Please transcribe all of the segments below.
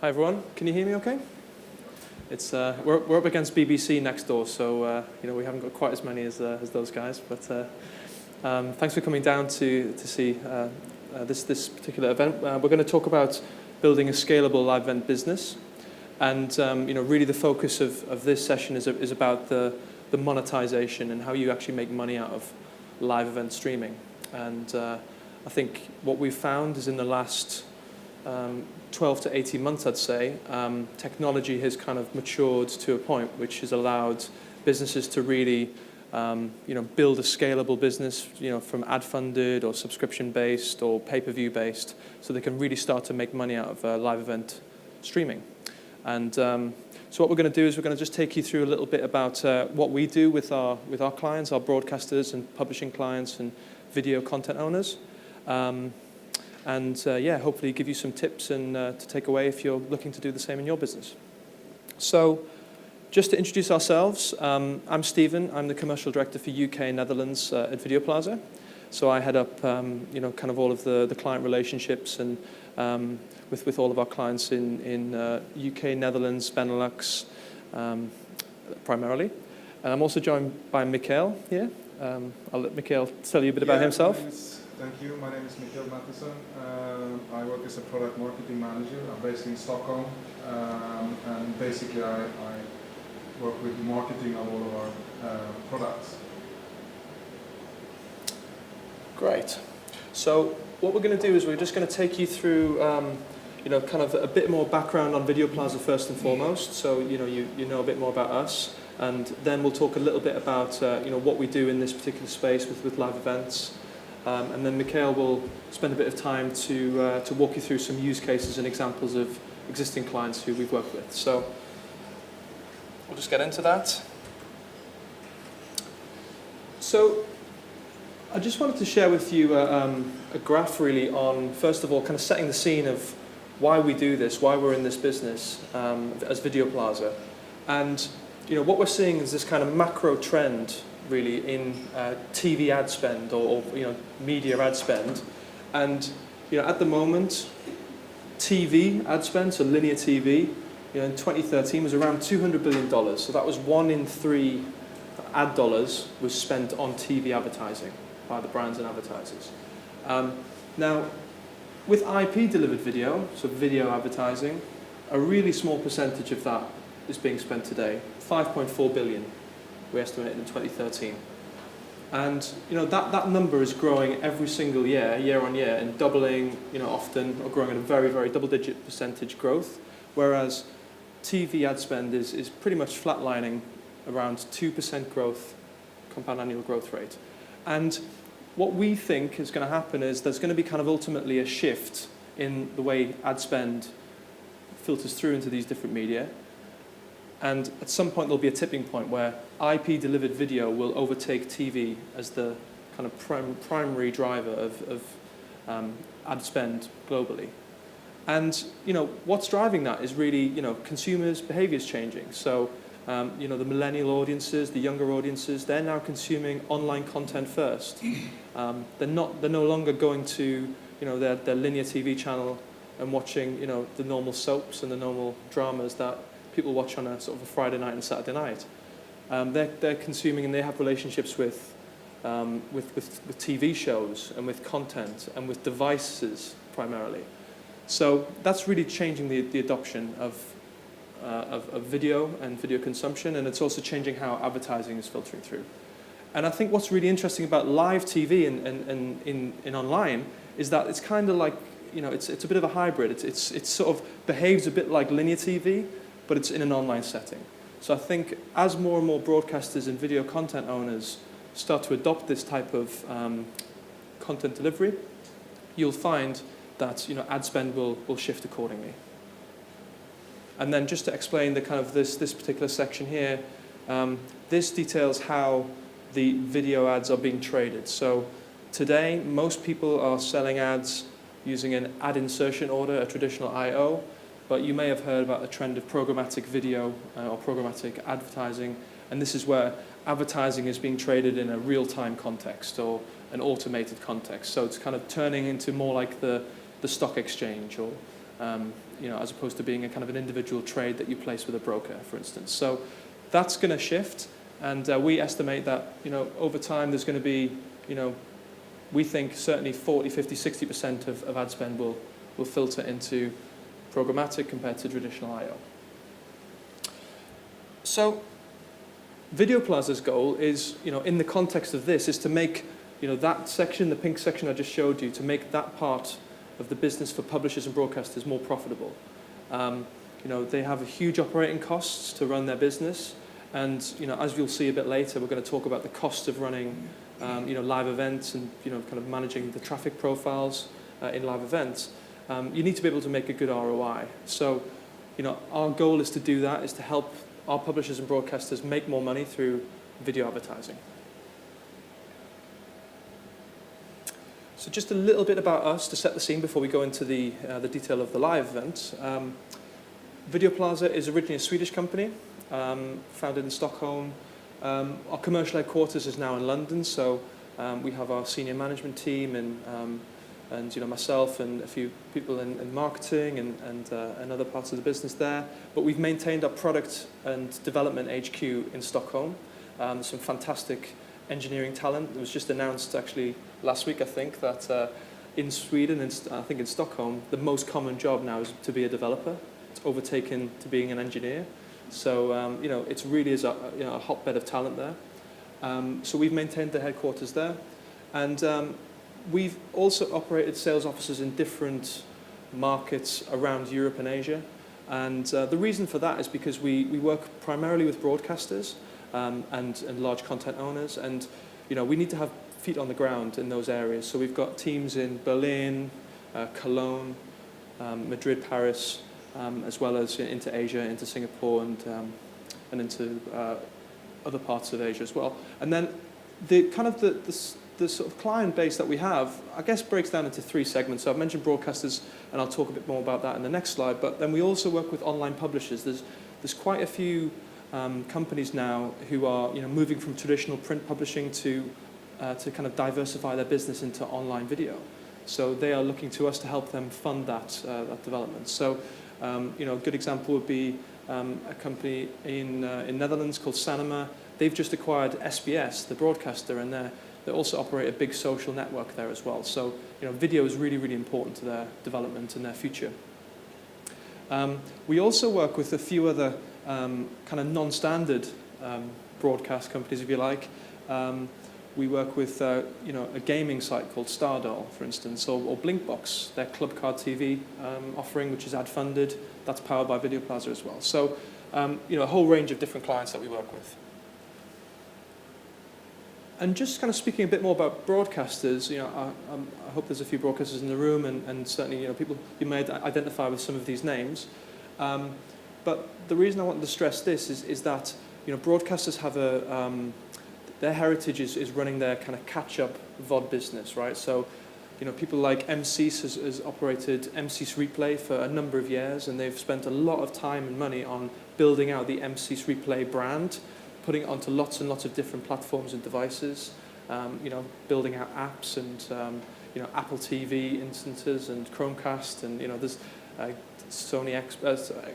Hi everyone, can you hear me okay? It's, we're up against BBC next door, so we haven't got quite as many as those guys, but thanks for coming down to see this particular event. We're going to talk about building a scalable live event business, and really the focus of this session is about the monetization and how you actually make money out of live event streaming. And I think what we've found is in the last 12 to 18 months, I'd say, technology has kind of matured to a point which has allowed businesses to really, build a scalable business, from ad-funded or subscription-based or pay-per-view based, so they can really start to make money out of live event streaming. And so what we're going to do is we're going to just take you through a little bit about what we do with our clients, our broadcasters and publishing clients and video content owners. Hopefully give you some tips and to take away if you're looking to do the same in your business. So just to introduce ourselves, I'm Stephen. I'm the commercial director for UK and Netherlands at Video Plaza. So I head up, kind of all of the client relationships and with all of our clients in UK, Netherlands, Benelux, primarily. And I'm also joined by Mikhail here. I'll let Mikhail tell you a bit about himself. Thank you. My name is Mikhail Matheson. I work as a product marketing manager. I'm based in Stockholm. And basically I work with marketing of all of our products. Great. So what we're going to do is we're just going to take you through kind of a bit more background on Video Plaza first and foremost. So you know a bit more about us. And then we'll talk a little bit about what we do in this particular space with live events. And then Mikhail will spend a bit of time to walk you through some use cases and examples of existing clients who we've worked with. So we'll just get into that. So I just wanted to share with you a graph really on, first of all, kind of setting the scene of why we do this, why we're in this business as Video Plaza. And what we're seeing is this kind of macro trend really in TV ad spend or media ad spend. And at the moment, TV ad spend, so linear TV, in 2013 was around $200 billion. So that was 1 in 3 ad dollars was spent on TV advertising by the brands and advertisers. Now, with IP delivered video, so video advertising, a really small percentage of that is being spent today, 5.4 billion. We estimated in 2013. And that number is growing every single year on year, and doubling, often, or growing at a very, very double-digit percentage growth, whereas TV ad spend is pretty much flatlining around 2% growth, compound annual growth rate. And what we think is going to happen is there's going to be kind of ultimately a shift in the way ad spend filters through into these different media. And at some point, there'll be a tipping point where IP-delivered video will overtake TV as the kind of primary driver of ad spend globally. And what's driving that is really consumers' behaviours changing. So the millennial audiences, the younger audiences, they're now consuming online content first. They're no longer going to their linear TV channel and watching the normal soaps and the normal dramas that people watch on a sort of a Friday night and Saturday night. They're consuming, and they have relationships with TV shows and with content and with devices primarily. So that's really changing the adoption of video and video consumption, and it's also changing how advertising is filtering through. And I think what's really interesting about live TV and in online is that it's kind of like it's a bit of a hybrid. It's sort of behaves a bit like linear TV, but it's in an online setting. So I think as more and more broadcasters and video content owners start to adopt this type of content delivery, you'll find that ad spend will shift accordingly. And then just to explain the kind of this particular section here, this details how the video ads are being traded. So today, most people are selling ads using an ad insertion order, a traditional I/O. But you may have heard about the trend of programmatic video or programmatic advertising, and this is where advertising is being traded in a real-time context or an automated context. So it's kind of turning into more like the stock exchange or as opposed to being a kind of an individual trade that you place with a broker, for instance. So that's going to shift, and we estimate that, over time there's going to be, we think certainly 40, 50, 60% of ad spend will filter into programmatic compared to traditional IO. So Video Plaza's goal is, in the context of this, is to make, that section, the pink section I just showed you, to make that part of the business for publishers and broadcasters more profitable. They have huge operating costs to run their business, and as you'll see a bit later, we're going to talk about the cost of running live events and kind of managing the traffic profiles in live events. You need to be able to make a good ROI. So, our goal is to do that, is to help our publishers and broadcasters make more money through video advertising. So just a little bit about us to set the scene before we go into the detail of the live event. Video Plaza is originally a Swedish company, founded in Stockholm. Our commercial headquarters is now in London, so we have our senior management team and myself and a few people in marketing and other parts of the business there. But we've maintained our product and development HQ in Stockholm. Some fantastic engineering talent. It was just announced actually last week, I think, that in Sweden and I think in Stockholm, the most common job now is to be a developer. It's overtaken to being an engineer. So it really is a hotbed of talent there. So we've maintained the headquarters there, and we've also operated sales offices in different markets around Europe and Asia. And the reason for that is because we work primarily with broadcasters and large content owners, and we need to have feet on the ground in those areas. So we've got teams in Berlin, Cologne, Madrid, Paris, as well as into Asia, into Singapore, and into other parts of Asia as well. And then the sort of client base that we have, I guess, breaks down into three segments. So I've mentioned broadcasters, and I'll talk a bit more about that in the next slide. But then we also work with online publishers. There's quite a few companies now who are moving from traditional print publishing to kind of diversify their business into online video. So they are looking to us to help them fund that development. So a good example would be a company in Netherlands called Sanoma. They've just acquired SBS, the broadcaster, and they also operate a big social network there as well. So video is really, really important to their development and their future. We also work with a few other kind of non-standard broadcast companies, if you like. We work with a gaming site called Stardoll, for instance, or Blinkbox, their Club Card TV offering, which is ad-funded. That's powered by Video Plaza as well. So a whole range of different clients that we work with. And just kind of speaking a bit more about broadcasters, I hope there's a few broadcasters in the room, and certainly people you may identify with some of these names. But the reason I wanted to stress this is that broadcasters have their heritage is running their kind of catch-up VOD business, right? So people like M6 has operated M6 Replay for a number of years, and they've spent a lot of time and money on building out the M6 Replay brand, putting it onto lots and lots of different platforms and devices, building out apps and Apple TV instances and Chromecast, and there's Sony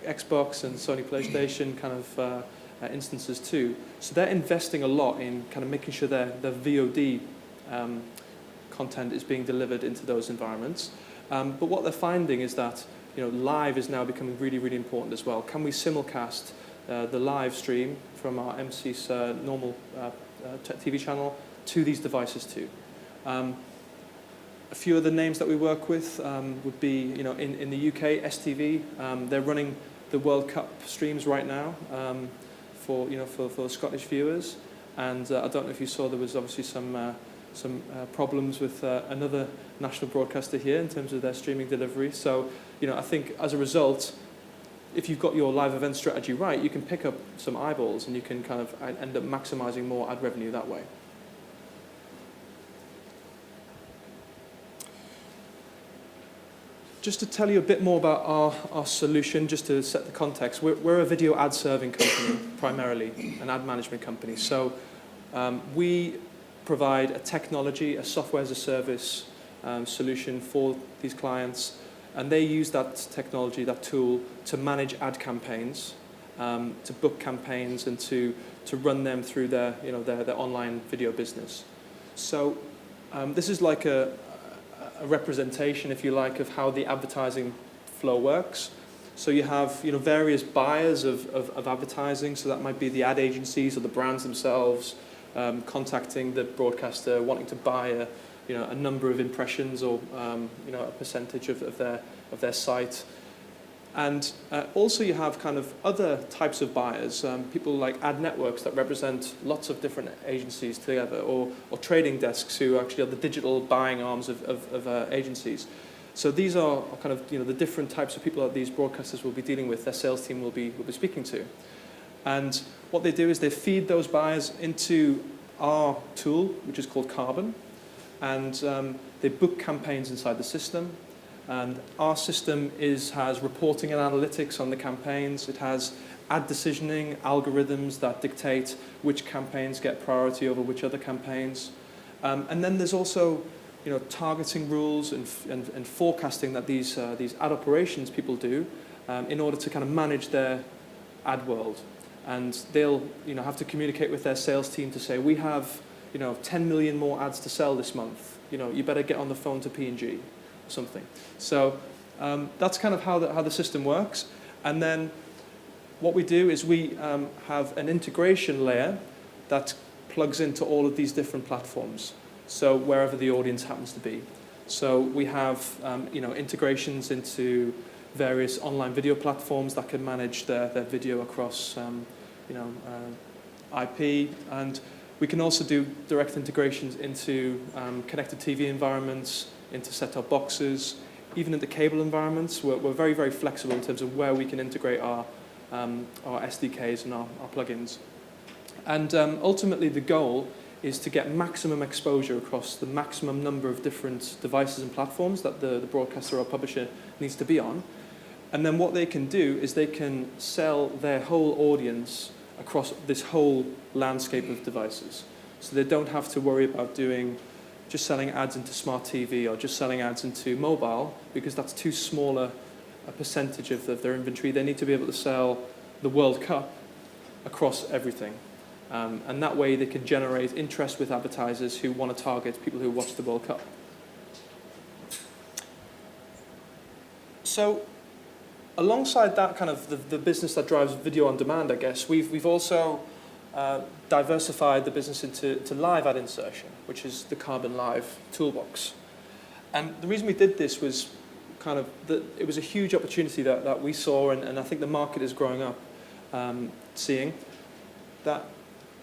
Xbox and Sony PlayStation kind of instances too. So they're investing a lot in kind of making sure their VOD content is being delivered into those environments. But what they're finding is that live is now becoming really, really important as well. Can we simulcast the live stream from our M6 normal TV channel to these devices too? A few other names that we work with would be, in the UK, STV. They're running the World Cup streams right now for Scottish viewers. And I don't know if you saw, there was obviously some problems with another national broadcaster here in terms of their streaming delivery. So, I think as a result, if you've got your live event strategy right, you can pick up some eyeballs and you can kind of end up maximizing more ad revenue that way. Just to tell you a bit more about our solution, just to set the context, we're a video ad serving company, primarily, an ad management company. So we provide a technology, a software as a service solution for these clients. And they use that technology, that tool, to manage ad campaigns, to book campaigns, and to run them through their, their online video business. So this is like a representation, if you like, of how the advertising flow works. So you have various buyers of advertising. So that might be the ad agencies or the brands themselves contacting the broadcaster, wanting to buy a number of impressions or a percentage of their site. And also you have kind of other types of buyers, people like ad networks that represent lots of different agencies together, or trading desks who actually are the digital buying arms of agencies. So these are kind of the different types of people that these broadcasters will be dealing with, their sales team will be speaking to. And what they do is they feed those buyers into our tool, which is called Carbon, and they book campaigns inside the system. And our system has reporting and analytics on the campaigns. It has ad decisioning algorithms that dictate which campaigns get priority over which other campaigns. And then there's also targeting rules and forecasting that these ad operations people do in order to kind of manage their ad world. And they'll have to communicate with their sales team to say, we have 10 million more ads to sell this month. You better get on the phone to P&G or something. So that's kind of how the system works. And then what we do is we have an integration layer that plugs into all of these different platforms. So wherever the audience happens to be. So we have integrations into various online video platforms that can manage their video across IP, and we can also do direct integrations into connected TV environments, into set-top boxes, even into cable environments. We're very, very flexible in terms of where we can integrate our SDKs and our plugins. And ultimately the goal is to get maximum exposure across the maximum number of different devices and platforms that the broadcaster or publisher needs to be on. And then what they can do is they can sell their whole audience across this whole landscape of devices. So they don't have to worry about just selling ads into smart TV or just selling ads into mobile, because that's too small a percentage of their inventory. They need to be able to sell the World Cup across everything. And that way they can generate interest with advertisers who want to target people who watch the World Cup. So alongside that kind of the business that drives video on demand, I guess, we've also diversified the business into live ad insertion, which is the Carbon Live toolbox. And the reason we did this was kind of it was a huge opportunity that we saw, and I think the market is growing up seeing that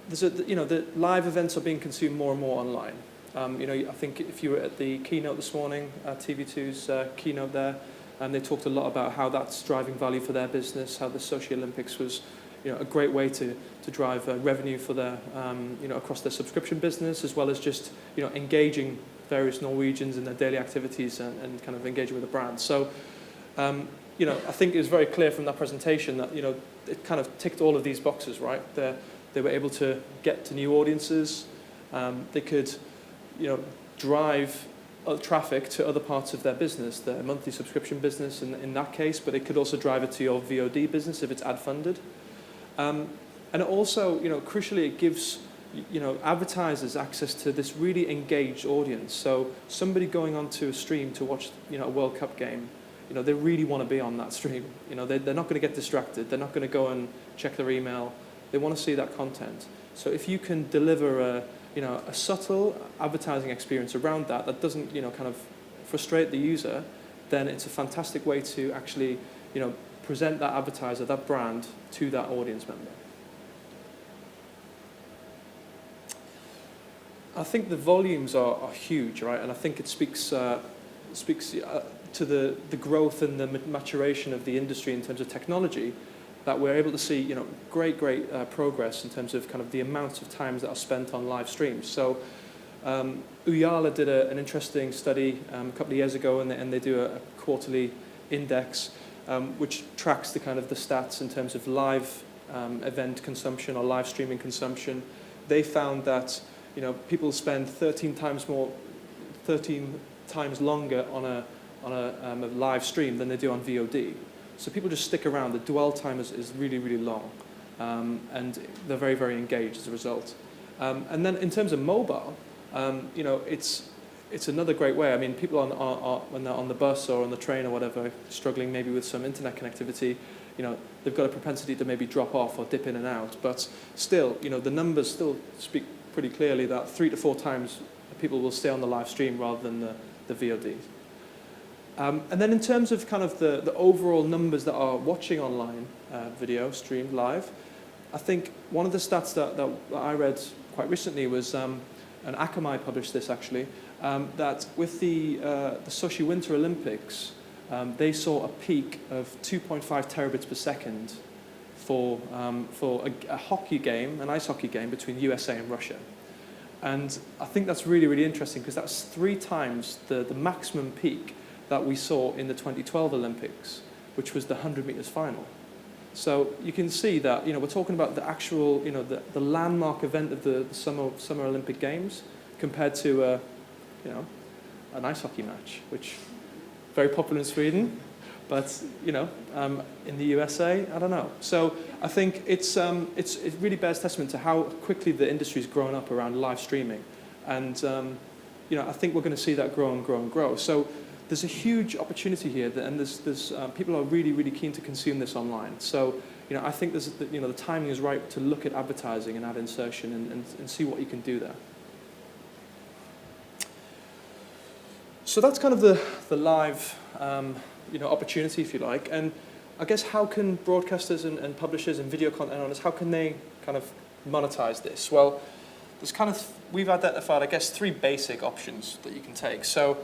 the live events are being consumed more and more online. I think if you were at the keynote this morning, TV2's keynote there, and they talked a lot about how that's driving value for their business, how the Sochi Olympics was a great way to drive revenue for their across their subscription business, as well as just engaging various Norwegians in their daily activities and kind of engaging with the brand. So I think it was very clear from that presentation that it kind of ticked all of these boxes, right? They were able to get to new audiences. They could drive traffic to other parts of their business, their monthly subscription business in that case, but it could also drive it to your VOD business if it's ad funded. And it also, crucially, it gives advertisers access to this really engaged audience. So somebody going onto a stream to watch a World Cup game, they really want to be on that stream. They're not going to get distracted. They're not going to go and check their email. They want to see that content. So if you can deliver a subtle advertising experience around that doesn't kind of frustrate the user, then it's a fantastic way to actually present that advertiser, that brand, to that audience member. I think the volumes are huge, right? And I think it speaks to the growth and the maturation of the industry in terms of technology, that we're able to see great progress in terms of kind of the amount of times that are spent on live streams. So Uyala did an interesting study a couple of years ago, and they do a quarterly index which tracks the kind of the stats in terms of live event consumption or live streaming consumption. They found that people spend 13 times longer a live stream than they do on VOD. So people just stick around. The dwell time is really, really long. And they're very, very engaged as a result. And then in terms of mobile, you know, it's another great way. I mean, people when they're on the bus or on the train or whatever, struggling maybe with some internet connectivity, you know, they've got a propensity to maybe drop off or dip in and out. But still, you know, the numbers still speak pretty clearly that 3 to 4 times people will stay on the live stream rather than the VOD. And then in terms of kind of the overall numbers that are watching online video streamed live, I think one of the stats that I read quite recently was, and Akamai published this actually, that with the Sochi Winter Olympics, they saw a peak of 2.5 terabits per second for a hockey game, an ice hockey game between USA and Russia. And I think that's really, really interesting because that's 3 times the maximum peak that we saw in the 2012 Olympics, which was the 100 meters final. So you can see that, you know, we're talking about the actual, you know, the landmark event of the Summer Olympic Games compared to, you know, an ice hockey match, which very popular in Sweden, but, you know, in the USA, I don't know. So I think it really bears testament to how quickly the industry's grown up around live streaming. And, you know, I think we're going to see that grow and grow and grow. So there's a huge opportunity here, and there's people are really, really keen to consume this online. So, you know, I think the timing is right to look at advertising and ad insertion and see what you can do there. So that's kind of the live, you know, opportunity, if you like. And I guess how can broadcasters and publishers and video content owners, how can they kind of monetize this? Well, we've identified, I guess, 3 basic options that you can take. So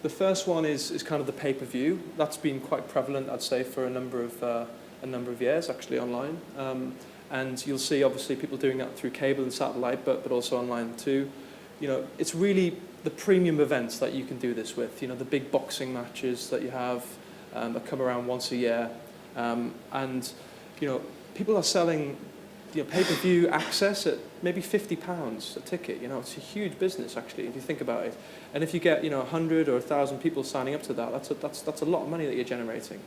the first one is kind of the pay-per-view. That's been quite prevalent, I'd say, for a number of years, actually, online. And you'll see, obviously, people doing that through cable and satellite, but also online too. You know, it's really the premium events that you can do this with. You know, the big boxing matches that you have that come around once a year, and you know, people are selling, you know, pay-per-view access at maybe £50 a ticket. You know, it's a huge business actually if you think about it. And if you get, you know, 100 or 1,000 people signing up to that, that's a lot of money that you're generating.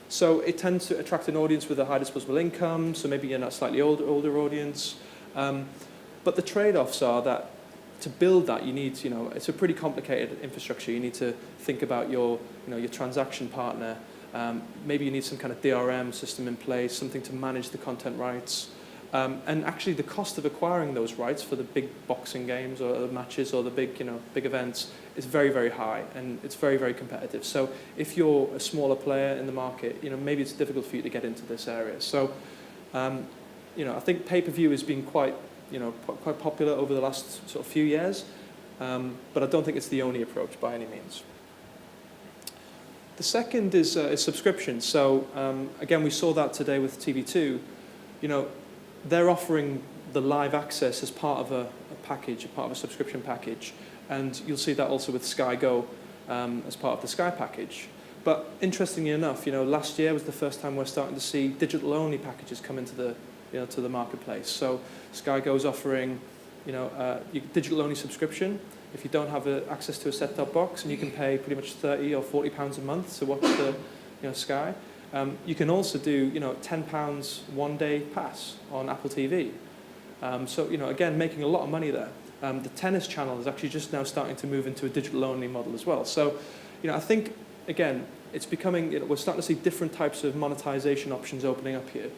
So it tends to attract an audience with a high disposable income. So maybe you're a slightly older audience. But the trade-offs are that to build that, you need, you know, it's a pretty complicated infrastructure. You need to think about your transaction partner. Maybe you need some kind of DRM system in place, something to manage the content rights. And actually the cost of acquiring those rights for the big boxing games or the matches or the big events is very, very high, and it's very, very competitive. So if you're a smaller player in the market, you know, maybe it's difficult for you to get into this area. So, you know, I think pay-per-view has been quite popular over the last sort of few years, but I don't think it's the only approach by any means. The second is subscription. So again, we saw that today with TV2. You know, they're offering the live access as part of a package, part of a subscription package, and you'll see that also with Sky Go as part of the Sky package. But interestingly enough, you know, last year was the first time we're starting to see digital-only packages come into the marketplace. So Sky Go is offering, you know, digital-only subscription if you don't have access to a set-top box, and you can pay pretty much £30 or £40 a month to watch the, you know, Sky. You can also do, you know, £10 one-day pass on Apple TV. So, you know, again, making a lot of money there. The tennis channel is actually just now starting to move into a digital-only model as well. So, you know, I think, again, it's becoming, you know, we're starting to see different types of monetization options opening up here.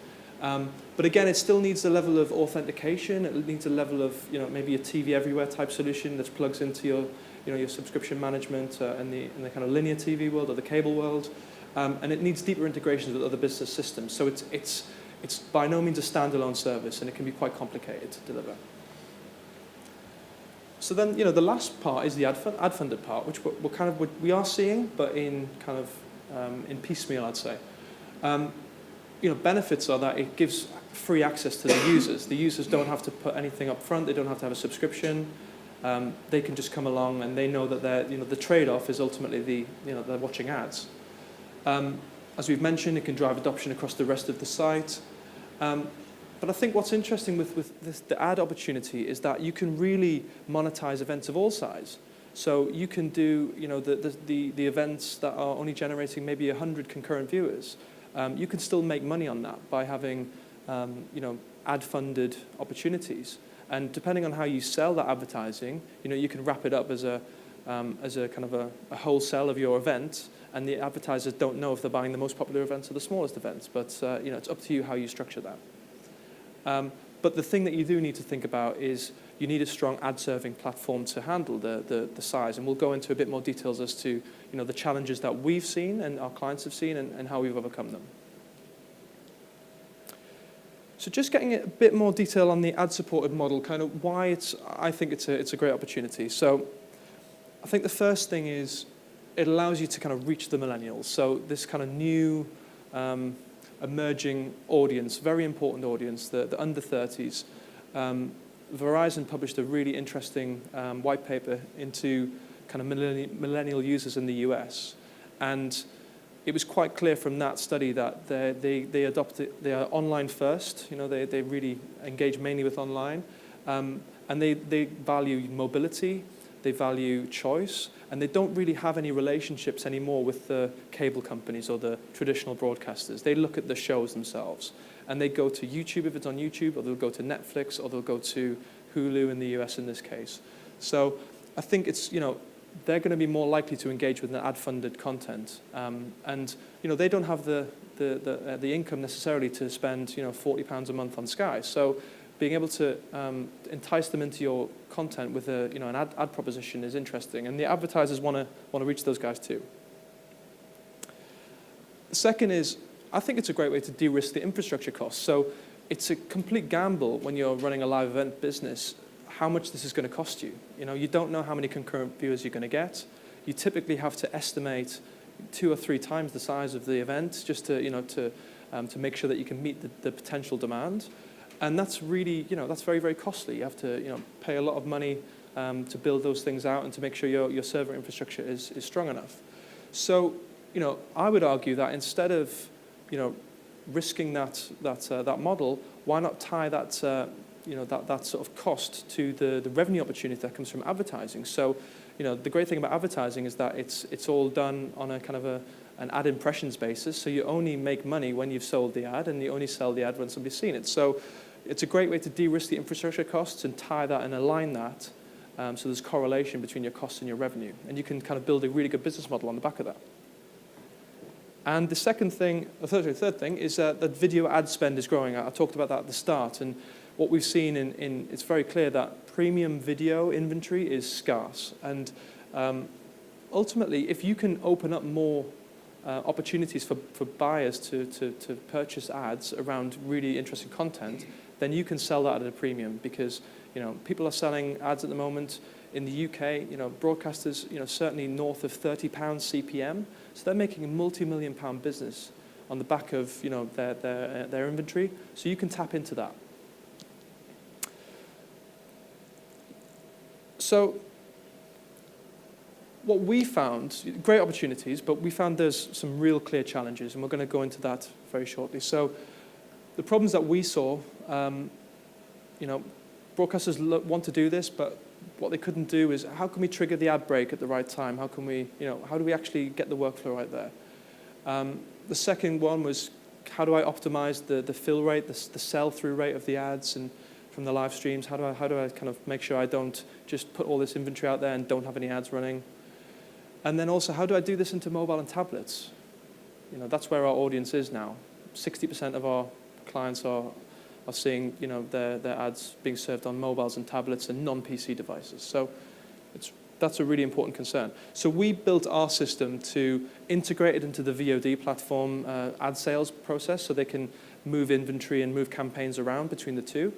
But again, it still needs a level of authentication. It needs a level of, you know, maybe a TV everywhere type solution that plugs into your, you know, your subscription management in the kind of linear TV world or the cable world. And it needs deeper integrations with other business systems. So it's by no means a standalone service, and it can be quite complicated to deliver. So then, you know, the last part is the ad-funded part, which we are seeing, but in kind of in piecemeal, I'd say. You know, benefits are that it gives free access to the users. The users don't have to put anything up front. They don't have to have a subscription. They can just come along, and they know that you know, the trade-off is ultimately they're watching ads. As we've mentioned, it can drive adoption across the rest of the site. But I think what's interesting with the ad opportunity is that you can really monetize events of all size. So you can do, the events that are only generating maybe 100 concurrent viewers. You can still make money on that by having, ad-funded opportunities. And depending on how you sell that advertising, you can wrap it up as a kind of a wholesale of your event, and the advertisers don't know if they're buying the most popular events or the smallest events. But it's up to you how you structure that. But the thing that you do need to think about is you need a strong ad-serving platform to handle the size. And we'll go into a bit more details as to the challenges that we've seen and our clients have seen and how we've overcome them. So just getting a bit more detail on the ad-supported model, kind of why I think it's a great opportunity. So I think the first thing is it allows you to kind of reach the millennials. So this kind of new emerging audience, very important audience, the under 30s. Verizon published a really interesting white paper into kind of millennial users in the US. And it was quite clear from that study that they are online first. They really engage mainly with online. And they value mobility, they value choice, and they don't really have any relationships anymore with the cable companies or the traditional broadcasters. They look at the shows themselves. And they go to YouTube if it's on YouTube, or they'll go to Netflix, or they'll go to Hulu in the US in this case. So I think it's, they're going to be more likely to engage with an ad-funded content. And they don't have the income necessarily to spend, £40 a month on Sky. So being able to entice them into your content with an ad proposition is interesting. And the advertisers want to reach those guys too. The second is, I think it's a great way to de-risk the infrastructure costs. So it's a complete gamble when you're running a live event business how much this is going to cost you. You don't know how many concurrent viewers you're going to get. You typically have to estimate 2 or 3 times the size of the event just to make sure that you can meet the potential demand. And that's really, that's very, very costly. You have to, pay a lot of money to build those things out and to make sure your server infrastructure is strong enough. So, I would argue that instead of risking that model, why not tie that that sort of cost to the revenue opportunity that comes from advertising? So, the great thing about advertising is that it's all done on a kind of an ad impressions basis. So you only make money when you've sold the ad, and you only sell the ad when somebody's seen it. So it's a great way to de-risk the infrastructure costs and tie that and align that. So there's correlation between your costs and your revenue, and you can kind of build a really good business model on the back of that. And the third thing is that video ad spend is growing. I talked about that at the start, and what we've seen it's very clear that premium video inventory is scarce. And ultimately, if you can open up more opportunities for buyers to purchase ads around really interesting content, then you can sell that at a premium, because people are selling ads at the moment in the UK. Broadcasters, certainly north of £30 CPM. So they're making a multi-million-pound business on the back of their inventory. So you can tap into that. So what we found, great opportunities, but we found there's some real clear challenges, and we're going to go into that very shortly. So the problems that we saw, broadcasters want to do this, but what they couldn't do is, how can we trigger the ad break at the right time? How can we, how do we actually get the workflow right there? The second one was, how do I optimize the fill rate, the sell-through rate of the ads and from the live streams? How do I kind of make sure I don't just put all this inventory out there and don't have any ads running? And then also, how do I do this into mobile and tablets? That's where our audience is now. 60% of our clients are seeing their ads being served on mobiles and tablets and non-PC devices. So that's a really important concern. So we built our system to integrate it into the VOD platform ad sales process, so they can move inventory and move campaigns around between the two.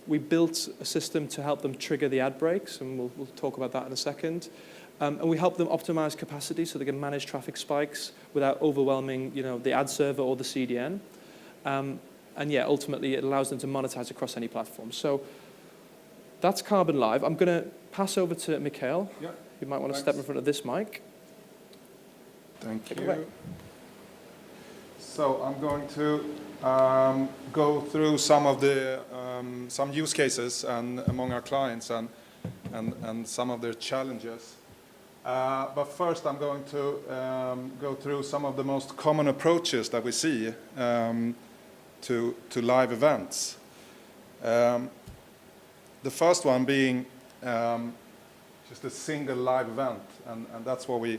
We built a system to help them trigger the ad breaks, and we'll talk about that in a second. And we help them optimize capacity so they can manage traffic spikes without overwhelming the ad server or the CDN. And yeah, ultimately it allows them to monetize across any platform. So that's Carbon Live. I'm going to pass over to Mikhail. Yeah. You might want to step in front of this mic. Thank Take it you. away. So I'm going to go through some of the some use cases and among our clients, and and some of their challenges. But first I'm going to go through some of the most common approaches that we see to live events. The first one being just a single live event, and that's what we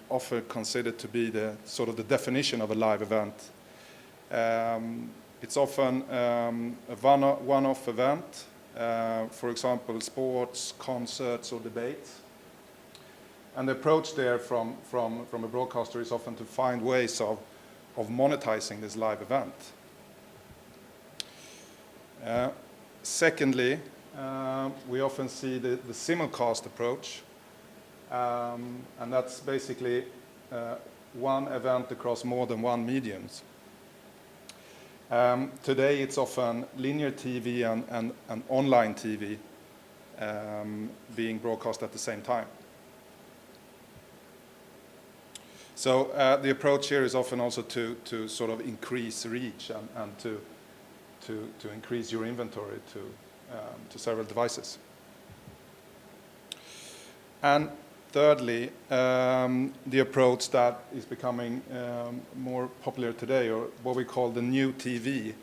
often consider to be the sort of the definition of a live event. It's often a one-off event, for example, sports, concerts, or debates. And the approach there from a broadcaster is often to find ways of monetizing this live event. Secondly, we often see the simulcast approach, and that's basically one event across more than one mediums. Today it's often linear TV and online TV being broadcast at the same time. So the approach here is often also to sort of increase reach and to increase your inventory to several devices. And thirdly, the approach that is becoming more popular today, or what we call the new TV,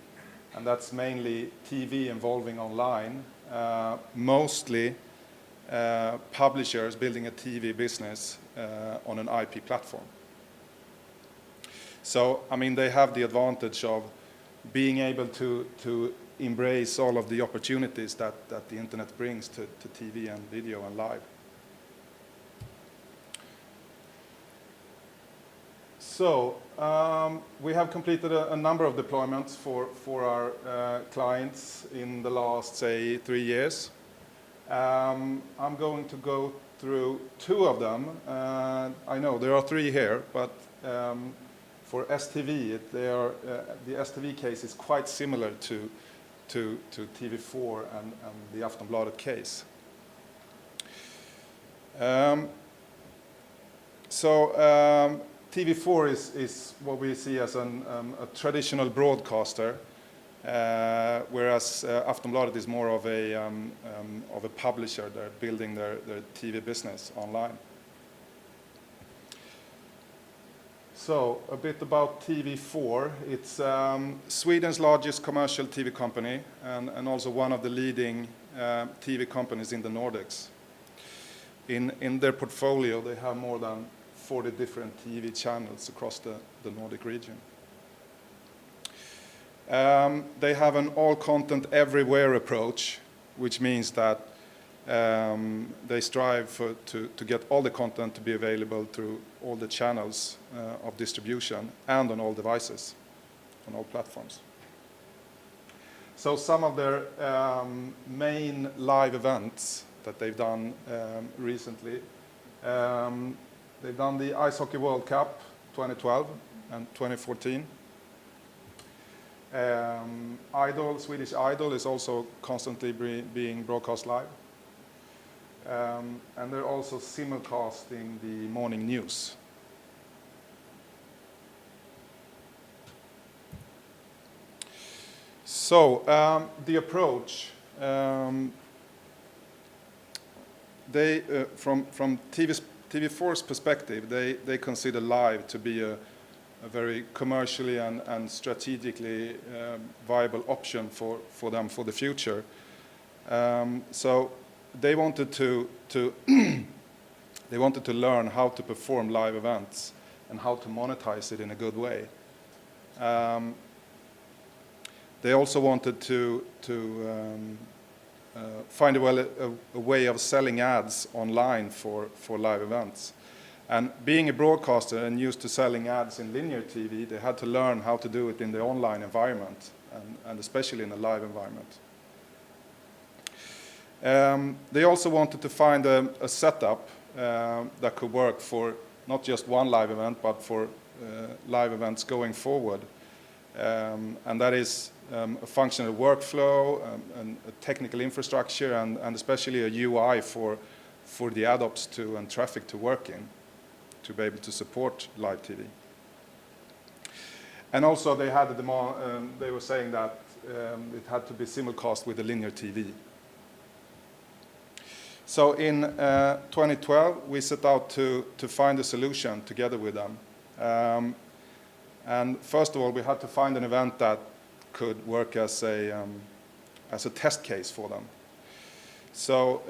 and that's mainly TV involving online, mostly publishers building a TV business on an IP platform. So, I mean, they have the advantage of being able to embrace all of the opportunities that the internet brings to TV and video and live. So, we have completed a number of deployments for our clients in the last, say, 3 years. I'm going to go through 2 of them. I know there are 3 here, but for STV, the STV case is quite similar to TV4 and the Aftonbladet case. TV4 is what we see as a traditional broadcaster, whereas Aftonbladet is more of a publisher. They're building their TV business online. So, a bit about TV4. It's Sweden's largest commercial TV company and also one of the leading TV companies in the Nordics. In their portfolio, they have more than 40 different TV channels across the Nordic region. They have an all content everywhere approach, which means that they strive to get all the content to be available through all the channels of distribution and on all devices, on all platforms. So some of their main live events that they've done recently, they've done the Ice Hockey World Cup 2012 and 2014. Swedish Idol is also constantly being broadcast live. And they're also simulcasting the morning news. So the approach, they from TV4's perspective, they consider live to be a very commercially and strategically viable option for them for the future. So they wanted to they wanted to learn how to perform live events and how to monetize it in a good way. They also wanted to find a way of selling ads online for live events. And being a broadcaster and used to selling ads in linear TV, they had to learn how to do it in the online environment, and especially in a live environment. They also wanted to find a setup that could work for not just one live event, but for live events going forward. And that is a functional workflow, and a technical infrastructure, and especially a UI for the ad ops and traffic to work in, to be able to support live TV. And also they had a demand, they were saying that it had to be simulcast with the linear TV. So in 2012, we set out to find a solution together with them. And first of all, we had to find an event that could work as a test case for them. So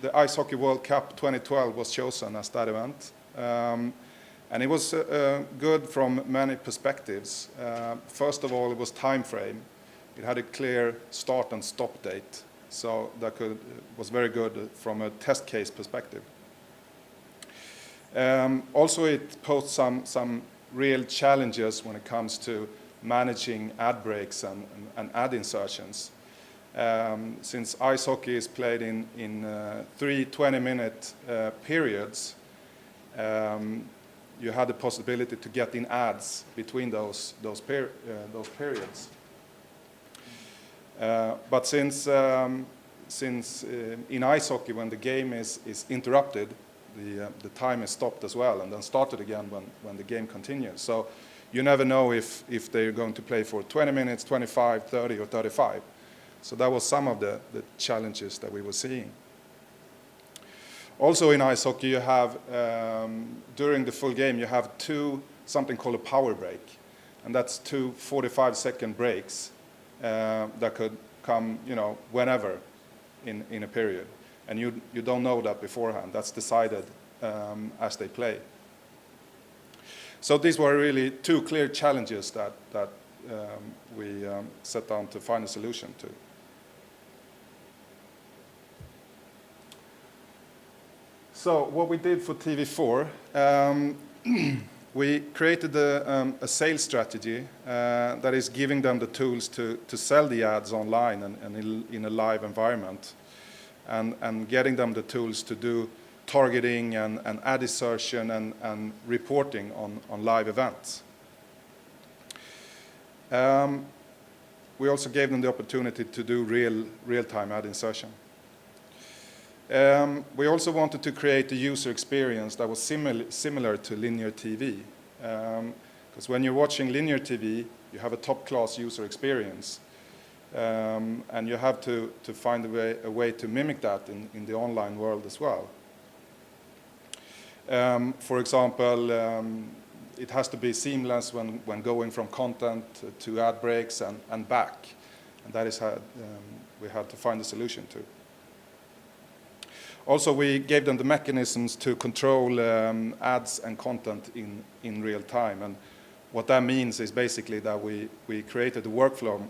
the Ice Hockey World Cup 2012 was chosen as that event. And it was good from many perspectives. First of all, it was time frame. It had a clear start and stop date. So that was very good from a test case perspective. Also, it posed some real challenges when it comes to managing ad breaks and ad insertions. Since ice hockey is played in 3 20-minute periods, you had the possibility to get in ads between those periods. But since in ice hockey, when the game is interrupted, the time is stopped as well, and then started again when the game continues. So you never know if they're going to play for 20 minutes, 25, 30, or 35. So that was some of the challenges that we were seeing. Also in ice hockey, you have, during the full game, you have something called a power break. And that's 2 45-second breaks that could come, whenever in a period. And you don't know that beforehand. That's decided as they play. So these were really 2 clear challenges that we set down to find a solution to. So what we did for TV4, we created a sales strategy that is giving them the tools to sell the ads online and in a live environment, and getting them the tools to do targeting and ad insertion and reporting on live events. We also gave them the opportunity to do real-time ad insertion. We also wanted to create a user experience that was similar to linear TV. Because when you're watching linear TV, you have a top-class user experience. And you have to find a way to mimic that in the online world as well. For example, it has to be seamless when going from content to ad breaks and back. And that is how we had to find a solution to. Also, we gave them the mechanisms to control ads and content in real time. And what that means is basically that we created a workflow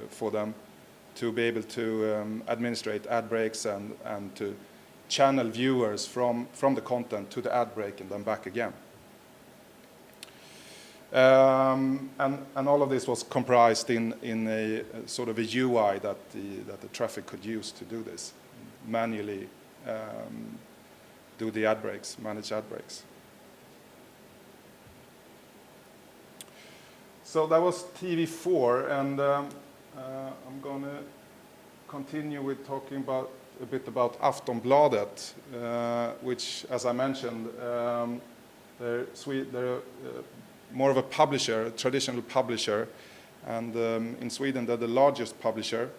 for them to be able to administrate ad breaks and to channel viewers from the content to the ad break and then back again. And all of this was comprised in a sort of a UI that the traffic could use to do this, manually do the ad breaks, manage ad breaks. So that was TV4, and I'm going to continue with talking a bit about Aftonbladet, which, as I mentioned, they're more of a publisher, a traditional publisher, and in Sweden they're the largest publisher.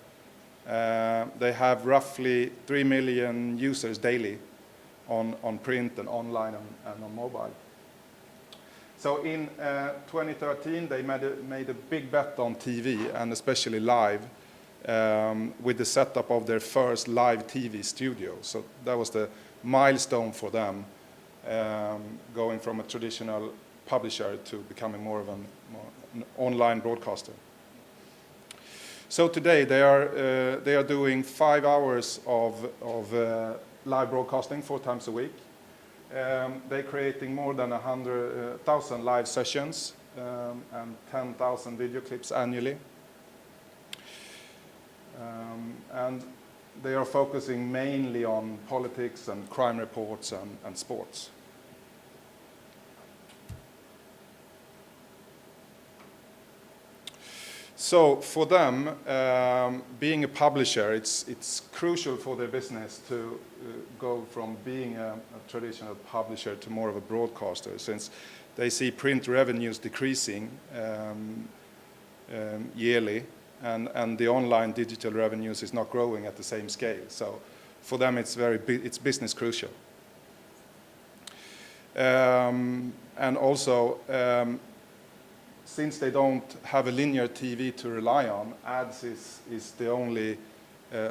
They have roughly 3 million users daily on print and online and on mobile. So in 2013, they made a big bet on TV, and especially live, with the setup of their first live TV studio. So that was the milestone for them, going from a traditional publisher to becoming more of an online broadcaster. So today they are doing 5 hours of live broadcasting 4 times a week. They're creating more than 100,000 live sessions and 10,000 video clips annually. And they are focusing mainly on politics and crime reports and sports. So for them, being a publisher, it's crucial for their business to go from being a traditional publisher to more of a broadcaster, since they see print revenues decreasing yearly, and the online digital revenues is not growing at the same scale. So for them it's business crucial. And also, since they don't have a linear TV to rely on, ads is the only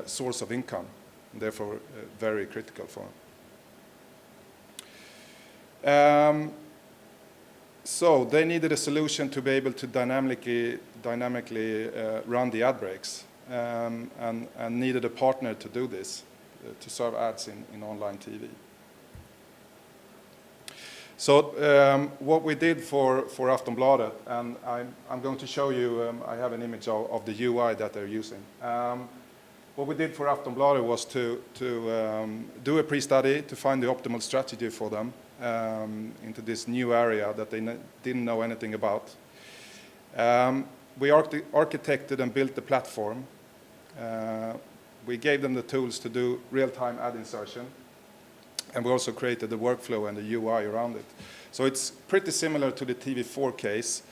source of income, and therefore very critical for them. So they needed a solution to be able to dynamically run the ad breaks, and needed a partner to do this, to serve ads in online TV. So what we did for Aftonbladet, and I'm going to show you, I have an image of the UI that they're using. What we did for Aftonbladet was to do a pre-study to find the optimal strategy for them into this new area that they didn't know anything about. We architected and built the platform. We gave them the tools to do real-time ad insertion, and we also created the workflow and the UI around it. So it's pretty similar to the TV4 case,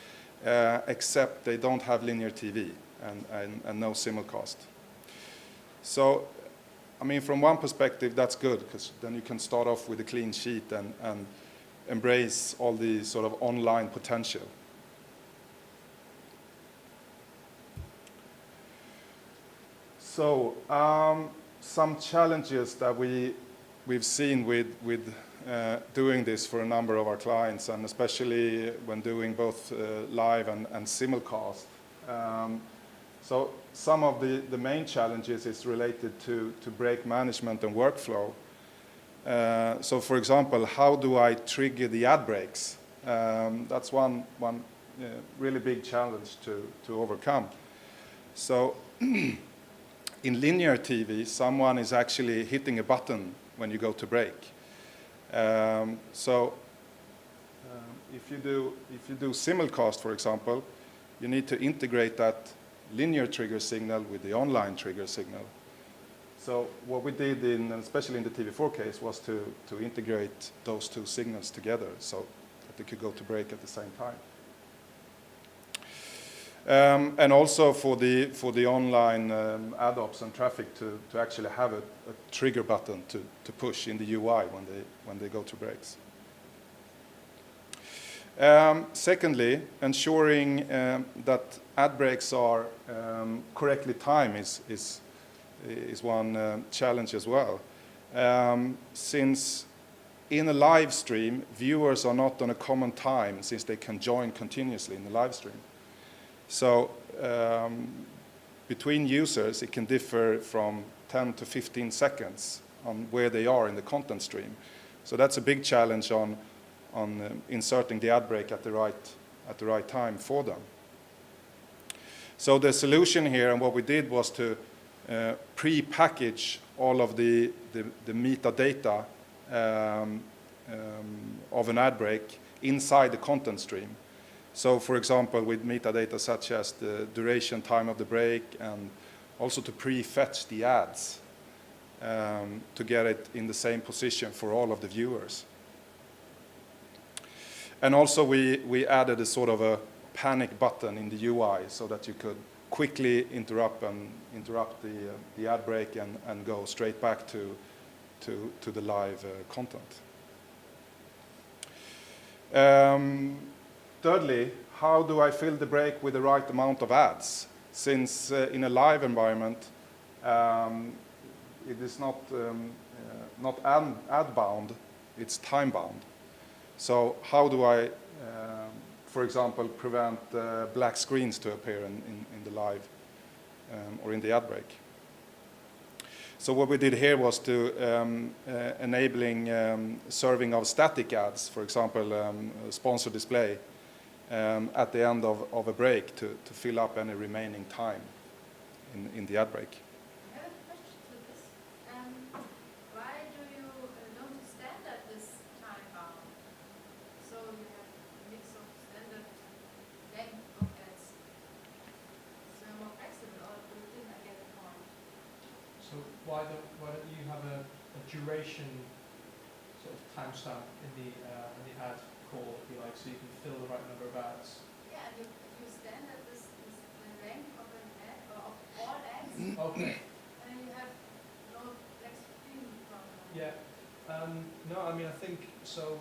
except they don't have linear TV and no simulcast. So, I mean, from one perspective, that's good, because then you can start off with a clean sheet and embrace all the sort of online potential. So, some challenges that we've seen with doing this for a number of our clients, and especially when doing both live and simulcast. So some of the main challenges is related to break management and workflow. So for example, how do I trigger the ad breaks? That's one really big challenge to overcome. So in linear TV, someone is actually hitting a button when you go to break. So if you do simulcast, for example, you need to integrate that linear trigger signal with the online trigger signal. So what we did, especially in the TV4 case, was to integrate those two signals together so that they could go to break at the same time. And also for the online ad ops and traffic to actually have a trigger button to push in the UI when they go to breaks. Secondly, ensuring that ad breaks are correctly timed is one challenge as well. Since in a live stream, viewers are not on a common time, since they can join continuously in the live stream. So between users, it can differ from 10 to 15 seconds on where they are in the content stream. So that's a big challenge on inserting the ad break at the right time for them. So the solution here, and what we did, was to pre-package all of the metadata of an ad break inside the content stream. So for example, with metadata such as the duration, time of the break, and also to pre-fetch the ads to get it in the same position for all of the viewers. And also we added a sort of a panic button in the UI so that you could quickly interrupt the ad break and go straight back to the live content. Thirdly, how do I fill the break with the right amount of ads? Since in a live environment, it is not ad bound, it's time bound. So how do I, for example, prevent black screens to appear in the live or in the ad break? So what we did here was to enabling serving of static ads, for example, sponsor display, at the end of a break to fill up any remaining time in the ad break. I have a question to this. Why don't you standard this time bound? So you have a mix of standard length of ads. So more flexible, or didn't I get the point? So why don't you have a duration sort of timestamp in the ad call, if you like, so you can fill the right number of ads? Yeah, and if you standard the length of an ad, or of all ads, Okay. and you have no flexibility No, I mean, I think so.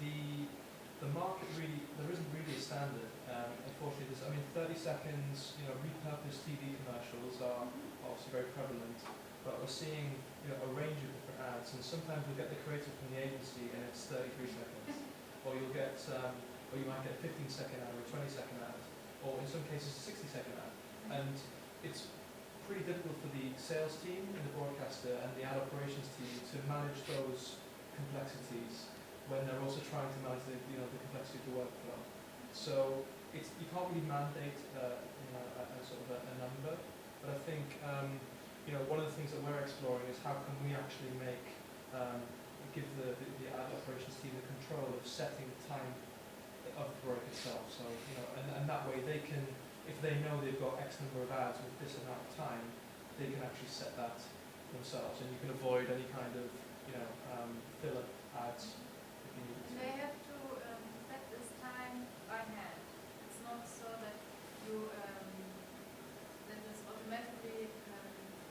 The market really, there isn't really a standard. Unfortunately, there's, I mean, 30 seconds, repurposed TV commercials are obviously very prevalent, but we're seeing, a range of different ads, and sometimes we'll get the creative from the agency and it's 33 seconds, or you'll get, or you might get a 15-second ad or a 20-second ad, or in some cases a 60-second ad, and it's pretty difficult for the sales team and the broadcaster and the ad operations team to manage those complexities when they're also trying to manage the complexity of the workflow. So you can't really mandate a sort of a number, but I think one of the things that we're exploring is how can we actually give the ad operations team the control of setting the time of the break itself. So and that way they can, if they know they've got X number of ads with this amount of time, they can actually set that themselves, and you can avoid any kind of filler ads. And they have to set this time by hand. It's not so that you that is automatically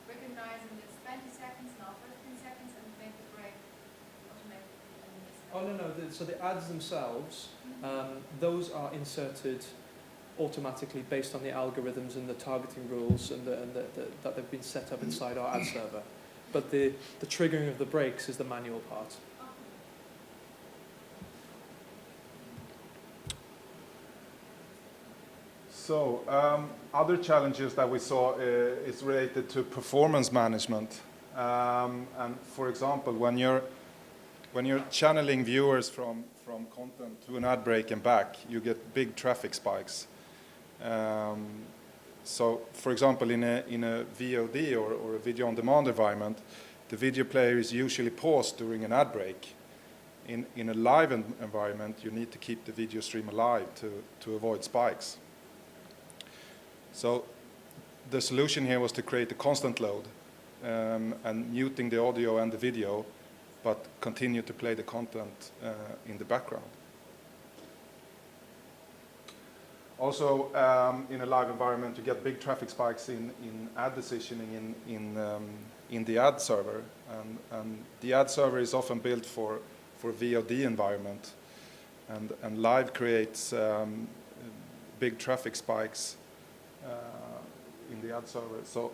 recognizing it's 20 seconds now, 15 seconds, and make the break automatically. Oh no. So the ads themselves, those are inserted automatically based on the algorithms and the targeting rules and that they've been set up inside our ad server. But the triggering of the breaks is the manual part. So, other challenges that we saw is related to performance management. And for example, when you're channeling viewers from content to an ad break and back, you get big traffic spikes. So, for example, in a VOD or a video on demand environment, the video player is usually paused during an ad break. In a live environment, you need to keep the video stream alive to avoid spikes. So the solution here was to create a constant load and muting the audio and the video, but continue to play the content in the background. Also, in a live environment, you get big traffic spikes in ad decisioning in the ad server, and the ad server is often built for VOD environment, and live creates big traffic spikes in the ad server. So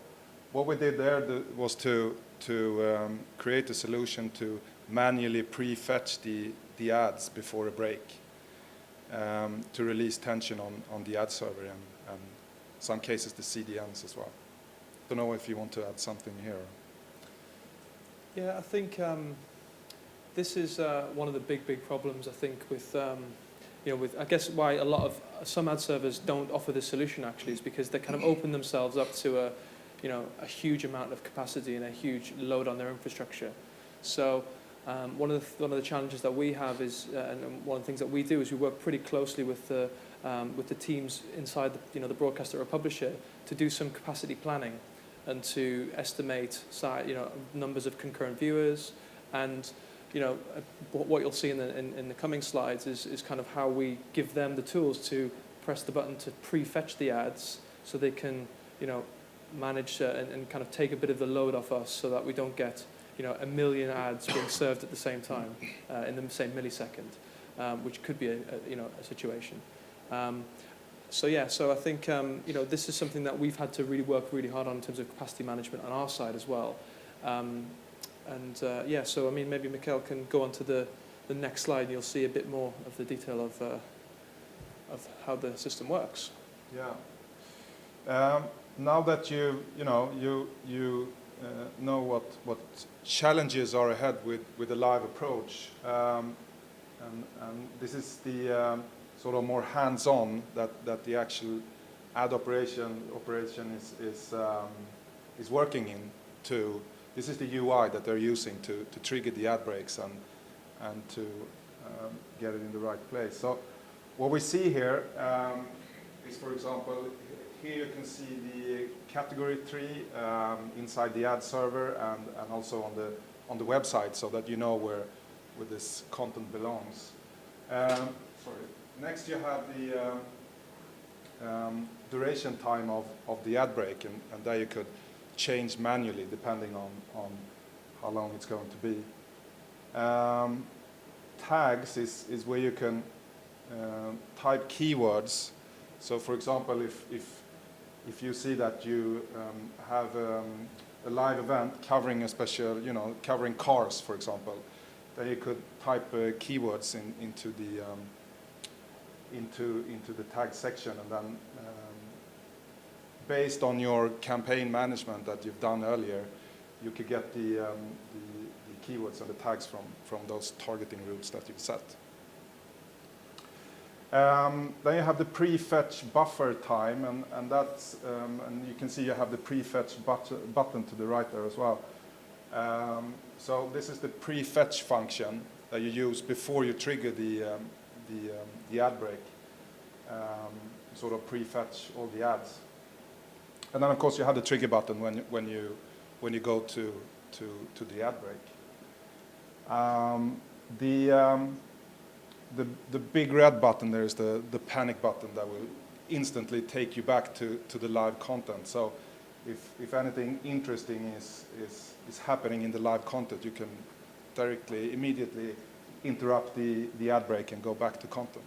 what we did there was to create a solution to manually pre-fetch the ads before a break, to release tension on the ad server and in some cases the CDNs as well. Don't know if you want to add something here. Yeah, I think this is one of the big problems, I think, with I guess why a lot of some ad servers don't offer this solution actually is because they kind of open themselves up to a huge amount of capacity and a huge load on their infrastructure. So one of the challenges that we have is, and one of the things that we do is we work pretty closely with the teams inside the broadcaster or publisher to do some capacity planning and to estimate numbers of concurrent viewers, and what you'll see in the coming slides is kind of how we give them the tools to press the button to pre-fetch the ads so they can manage and kind of take a bit of the load off us so that we don't get a million ads being served at the same time in the same millisecond, which could be a situation. So I think this is something that we've had to really work really hard on in terms of capacity management on our side as well. So I mean, maybe Mikhail can go on to the next slide and you'll see a bit more of the detail of how the system works. Yeah. Now that you know what challenges are ahead with a live approach, and this is the sort of more hands-on that the actual ad operation is working into. This is the UI that they're using to trigger the ad breaks and to get it in the right place. So what we see here is, for example, here you can see the category tree inside the ad server and also on the website, so that you know where this content belongs. Next you have the duration time of the ad break, and there you could change manually depending on how long it's going to be. Tags is where you can type keywords. So, for example, if you see that you have a live event covering a special, covering cars, for example, then you could type keywords into the tag section, and then based on your campaign management that you've done earlier, you could get the keywords and the tags from those targeting routes that you've set. Then you have the prefetch buffer time, and that's and you can see you have the prefetch button to the right there as well. So this is the prefetch function that you use before you trigger the ad break. Sort of prefetch all the ads, and then of course you have the trigger button when you go to the ad break. The big red button there is the panic button that will instantly take you back to the live content. So if anything interesting is happening in the live content, you can directly, immediately interrupt the ad break and go back to content.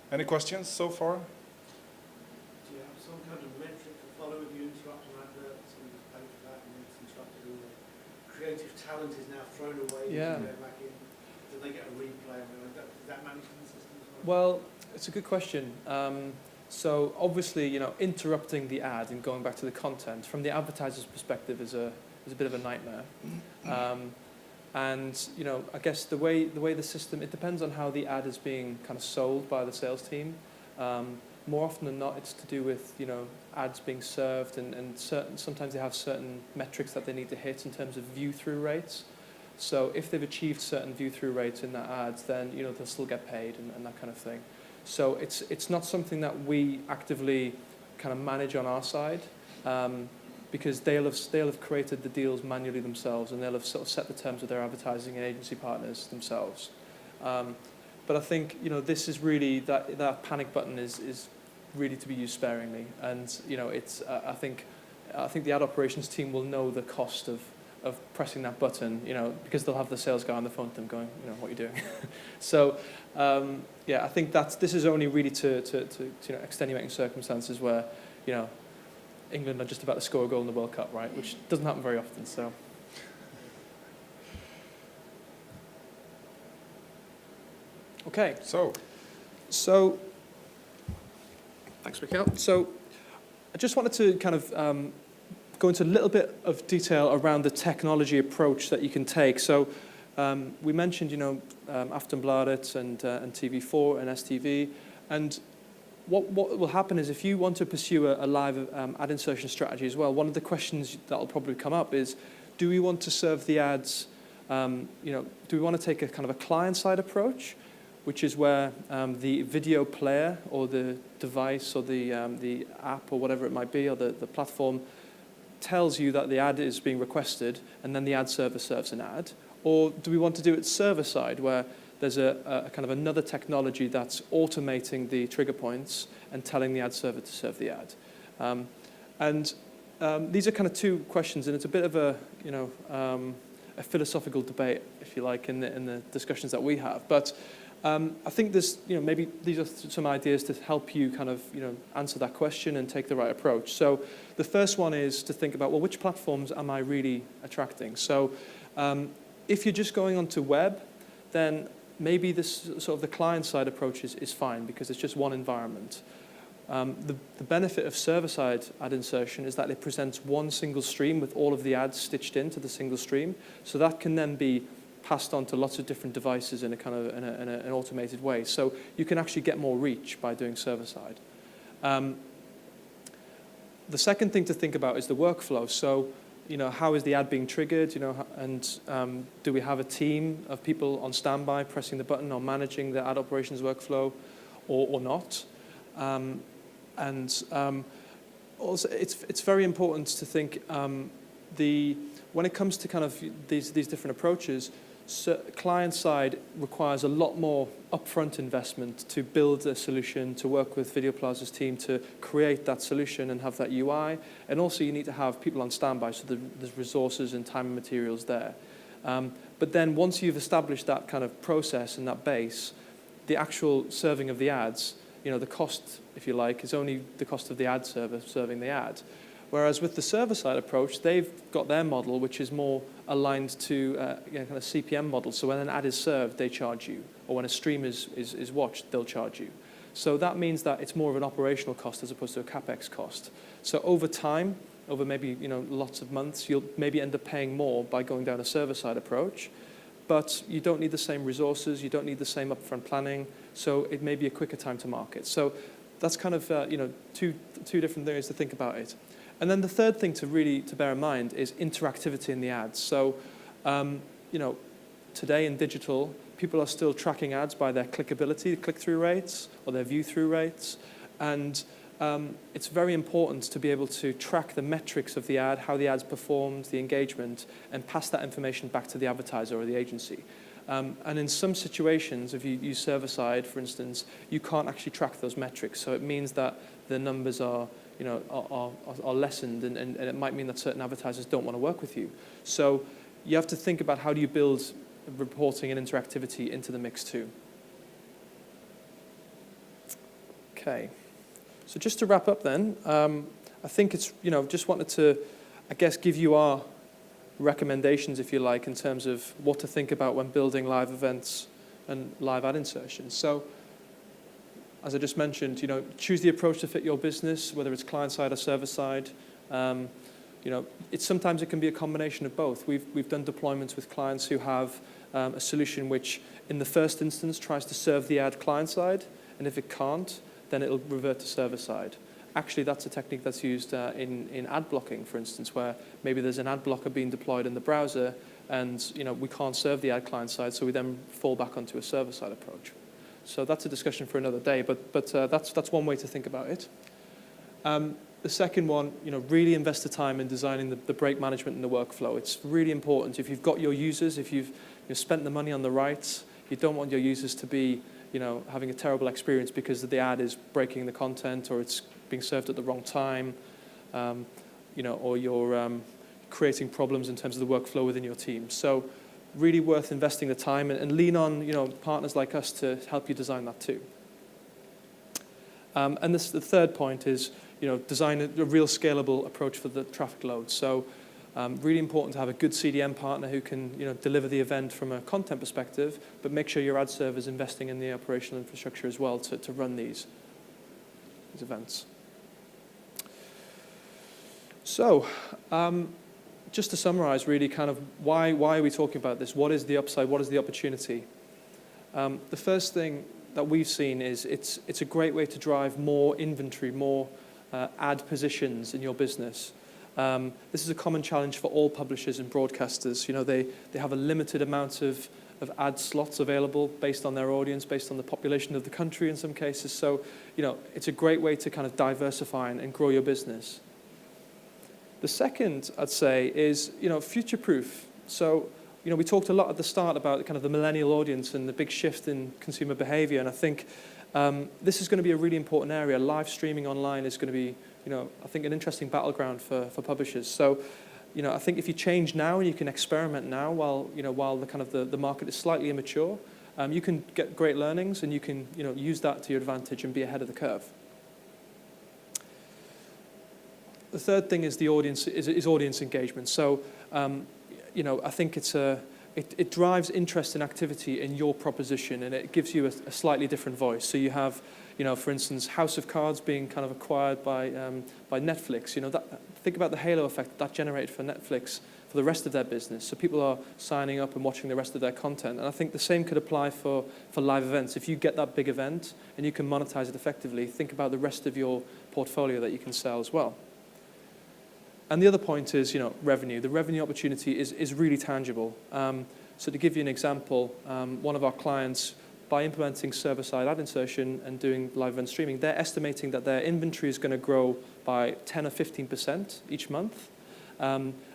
Any questions so far? Do you have some kind of metric to follow if you interrupt an advert, somebody's paid for that and it's interrupted, and the creative talent is now thrown away, Yeah. and go back in? Do they get a replay? Is that managed in the system as well? Well, it's a good question. So obviously, interrupting the ad and going back to the content from the advertiser's perspective is a bit of a nightmare. And I guess the way the system, it depends on how the ad is being kind of sold by the sales team. More often than not, it's to do with ads being served, and sometimes they have certain metrics that they need to hit in terms of view-through rates. So if they've achieved certain view-through rates in that ads, then they'll still get paid and that kind of thing. So it's not something that we actively kind of manage on our side. Because they'll have created the deals manually themselves, and they'll have sort of set the terms with their advertising and agency partners themselves. But I think this is really that panic button is really to be used sparingly, and it's I think the ad operations team will know the cost of pressing that button, because they'll have the sales guy on the phone to them going, what are you doing? So I think this is only really to extenuating circumstances where England are just about to score a goal in the World Cup, right? Which doesn't happen very often, so. Okay. So thanks, Mikhail. So I just wanted to kind of go into a little bit of detail around the technology approach that you can take. So we mentioned, Aftonbladet and TV4 and STV, and what will happen is if you want to pursue a live ad insertion strategy as well, one of the questions that will probably come up is, do we want to serve the ads, do we want to take a kind of a client-side approach, which is where the video player or the device or the app or whatever it might be, or the platform tells you that the ad is being requested, and then the ad server serves an ad? Or do we want to do it server-side, where there's a kind of another technology that's automating the trigger points and telling the ad server to serve the ad? These are kind of two questions, and it's a bit of a philosophical debate, if you like, in the discussions that we have. But I think there's, maybe these are some ideas to help you kind of, answer that question and take the right approach. So the first one is to think about, well, which platforms am I really attracting? So if you're just going onto web, then maybe this sort of the client-side approach is fine, because it's just one environment. The benefit of server-side ad insertion is that it presents one single stream with all of the ads stitched into the single stream. So that can then be passed on to lots of different devices in a kind of an automated way. So you can actually get more reach by doing server-side. The second thing to think about is the workflow. So, how is the ad being triggered? And do we have a team of people on standby pressing the button or managing the ad operations workflow, or not? Also, it's very important to think when it comes to kind of these different approaches, client side requires a lot more upfront investment to build a solution, to work with Video Plaza's team to create that solution and have that UI. And also you need to have people on standby, so there's resources and time and materials there. But then once you've established that kind of process and that base, the actual serving of the ads, the cost, if you like, is only the cost of the ad server serving the ad. Whereas with the server-side approach, they've got their model, which is more aligned to kind of CPM model. So when an ad is served, they charge you. Or when a stream is watched, they'll charge you. So that means that it's more of an operational cost as opposed to a CapEx cost. So over time, over maybe lots of months, you'll maybe end up paying more by going down a server-side approach. But you don't need the same resources, you don't need the same upfront planning, so it may be a quicker time to market. So that's kind of two different ways to think about it. And then the third thing to bear in mind is interactivity in the ads. So, today in digital, people are still tracking ads by their clickability, click-through rates, or their view-through rates. And it's very important to be able to track the metrics of the ad, how the ad's performed, the engagement, and pass that information back to the advertiser or the agency. And in some situations, if you use server-side, for instance, you can't actually track those metrics. So it means that the numbers are lessened, and it might mean that certain advertisers don't want to work with you. So you have to think about how do you build reporting and interactivity into the mix too. Okay, so just to wrap up then, I think it's, just wanted to, I guess, give you our recommendations, if you like, in terms of what to think about when building live events and live ad insertions. So, as I just mentioned, choose the approach to fit your business, whether it's client-side or server-side. Sometimes it can be a combination of both. We've done deployments with clients who have a solution which, in the first instance, tries to serve the ad client-side, and if it can't, then it'll revert to server-side. Actually, that's a technique that's used in ad blocking, for instance, where maybe there's an ad blocker being deployed in the browser, and we can't serve the ad client-side, so we then fall back onto a server-side approach. So that's a discussion for another day, but that's one way to think about it. The second one, really invest the time in designing the break management and the workflow. It's really important. If you've got your users, if you've spent the money on the rights, you don't want your users to be having a terrible experience because the ad is breaking the content, or it's being served at the wrong time, or you're creating problems in terms of the workflow within your team. So really worth investing the time and lean on partners like us to help you design that too. And the third point is design a real scalable approach for the traffic load. So really important to have a good CDM partner who can deliver the event from a content perspective, but make sure your ad server is investing in the operational infrastructure as well to run these events. So just to summarize, really, kind of why are we talking about this? What is the upside? What is the opportunity? The first thing that we've seen is it's a great way to drive more inventory, more ad positions in your business. This is a common challenge for all publishers and broadcasters. They have a limited amount of ad slots available based on their audience, based on the population of the country in some cases. So, it's a great way to kind of diversify and grow your business. The second, I'd say, is, future-proof. So, we talked a lot at the start about kind of the millennial audience and the big shift in consumer behavior, and I think this is going to be a really important area. Live streaming online is going to be, I think, an interesting battleground for publishers. So, I think if you change now and you can experiment now while the kind of the market is slightly immature, you can get great learnings and you can, use that to your advantage and be ahead of the curve. The third thing is the audience is audience engagement. So, I think it drives interest and activity in your proposition, and it gives you a slightly different voice. So you have, for instance, House of Cards being kind of acquired by Netflix. Think about the halo effect that generated for Netflix for the rest of their business. So people are signing up and watching the rest of their content, and I think the same could apply for live events. If you get that big event and you can monetize it effectively, think about the rest of your portfolio that you can sell as well. And the other point is, revenue. The revenue opportunity is really tangible. So to give you an example, one of our clients, by implementing server-side ad insertion and doing live event streaming, they're estimating that their inventory is going to grow by 10 or 15% each month.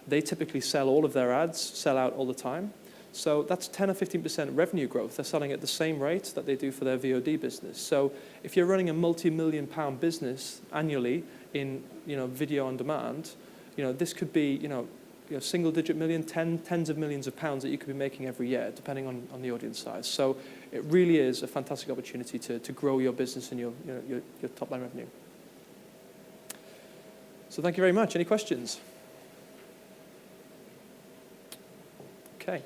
They typically sell all of their ads, sell out all the time. So that's 10 or 15% revenue growth. They're selling at the same rate that they do for their VOD business. So if you're running a multi-million pound business annually in video on demand, this could be single-digit million, tens of millions of pounds that you could be making every year, depending on the audience size. So it really is a fantastic opportunity to grow your business and your top-line revenue. So thank you very much. Any questions? Okay.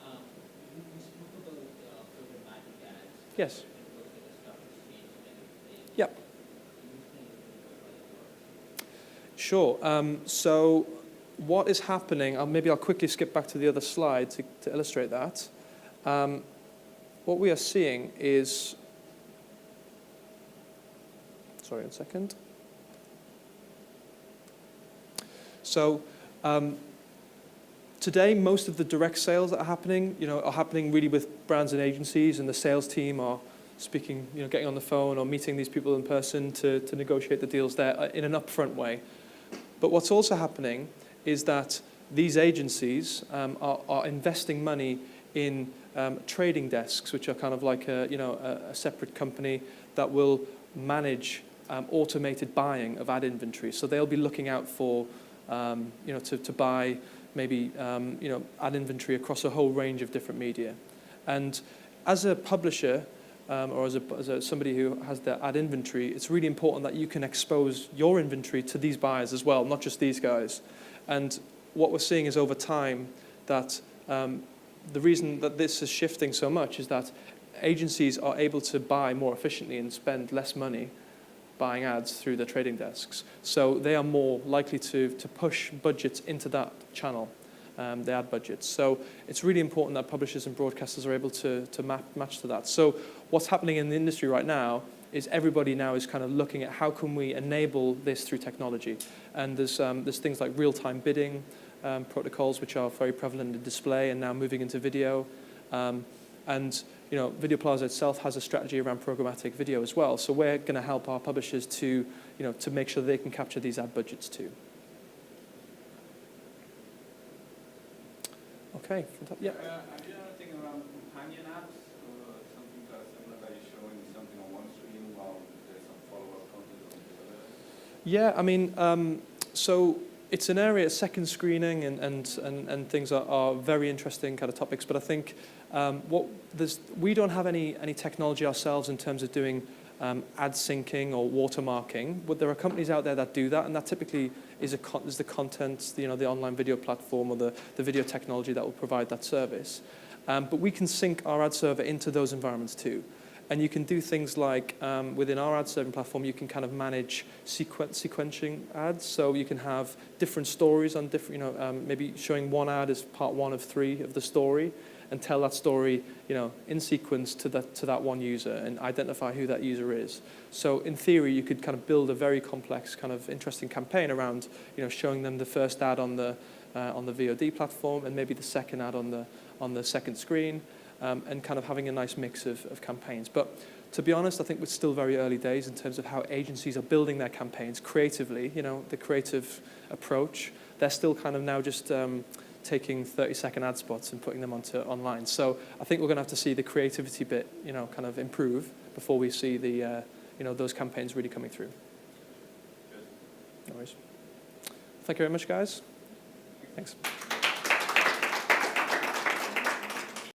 You spoke about programmatic ads. Yes. Yep. Yep. Sure. So what is happening, maybe I'll quickly skip back to the other slide to illustrate that. What we are seeing is, sorry, 1 second. So today, most of the direct sales that are happening really with brands and agencies, and the sales team are speaking, getting on the phone or meeting these people in person to negotiate the deals there in an upfront way. But what's also happening is that these agencies are investing money in trading desks, which are kind of like a separate company that will manage automated buying of ad inventory. So they'll be looking out for to buy maybe ad inventory across a whole range of different media. And as a publisher or as somebody who has their ad inventory, it's really important that you can expose your inventory to these buyers as well, not just these guys. And what we're seeing is over time that the reason that this is shifting so much is that agencies are able to buy more efficiently and spend less money buying ads through their trading desks. So they are more likely to push budgets into that channel, the ad budgets. So it's really important that publishers and broadcasters are able to match to that. So what's happening in the industry right now is everybody now is kind of looking at how can we enable this through technology. And there's things like real-time bidding protocols, which are very prevalent in display and now moving into video. And Video Plaza itself has a strategy around programmatic video as well. So we're going to help our publishers to make sure they can capture these ad budgets too. Okay. Yeah. Have you done anything around companion ads or something kind of similar that you're showing something on one screen while there's some follow-up content on the other? Yeah, I mean, so it's an area, second screening and things are very interesting kind of topics. But I think we don't have any technology ourselves in terms of doing ad syncing or watermarking. But there are companies out there that do that, and that typically is the content, the online video platform or the video technology that will provide that service. But we can sync our ad server into those environments too. And you can do things like, within our ad serving platform, you can kind of manage sequencing ads. So you can have different stories on different, maybe showing one ad as part 1 of 3 of the story, and tell that story, in sequence to that one user and identify who that user is. So in theory, you could kind of build a very complex, kind of interesting campaign around, showing them the first ad on the VOD platform and maybe the second ad on the second screen. And kind of having a nice mix of campaigns. But to be honest, I think we're still very early days in terms of how agencies are building their campaigns creatively, the creative approach. They're still kind of now just taking 30-second ad spots and putting them onto online. So I think we're going to have to see the creativity bit, kind of improve before we see the, those campaigns really coming through. No worries. Thank you very much, guys. Thanks.